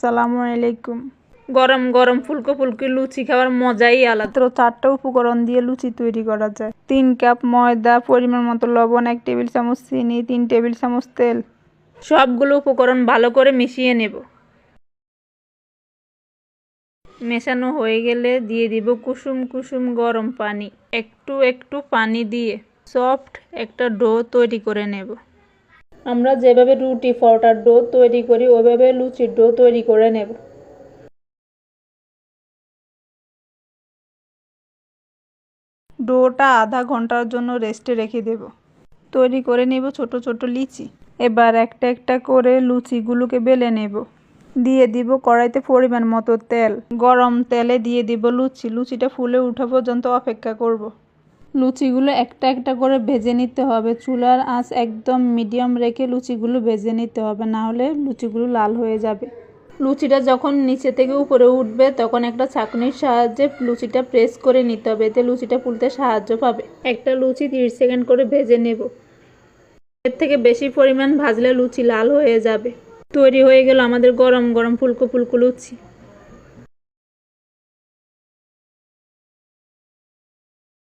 আসসালামু আলাইকুম। গরম গরম ফুলকো ফুলকি লুচি খাওয়ার মজাই আলাদা। মাত্র 4টা উপকরণ দিয়ে লুচি তৈরি করা যায়। 3 কাপ ময়দা, পরিমাণ মতো লবণ, 1 টেবিল চামচ চিনি, 3 টেবিল চামচ তেল। সবগুলো উপকরণ ভালো করে মিশিয়ে নেব। মেশানো হয়ে গেলে দিয়ে দিব কুসুম কুসুম গরম পানি। একটু একটু পানি দিয়ে সফট একটা ডো তৈরি করে নেব। আমরা যেভাবে রুটি পরোটার ডো তৈরি করি ওইভাবে লুচির ডো তৈরি করে নেব। ডোটা আধা ঘন্টার জন্য রেস্টে রেখে দেব। তৈরি করে নেব ছোট ছোট লিচি। এবার একটা একটা করে লুচিগুলোকে বেলে নেব। দিয়ে দিব কড়াইতে পরিমাণ মতো তেল। গরম তেলে দিয়ে দিব লুচি। লুচিটা ফুলে ওঠা পর্যন্ত অপেক্ষা করব। লুচিগুলো একটা একটা করে ভেজে নিতে হবে। চুলার আঁচ একদম মিডিয়াম রেখে লুচিগুলো ভেজে নিতে হবে, না হলে লুচিগুলো লাল হয়ে যাবে। লুচিটা যখন নিচে থেকে উপরে উঠবে তখন একটা ছাঁকনির সাহায্যে লুচিটা প্রেস করে নিতে হবে, এতে লুচিটা ফুলতে সাহায্য পাবে। একটা লুচি 30 সেকেন্ড করে ভেজে নেব। এর থেকে বেশি পরিমাণ ভাজলে লুচি লাল হয়ে যাবে। তৈরি হয়ে গেল আমাদের গরম গরম ফুলকো ফুলকো লুচি।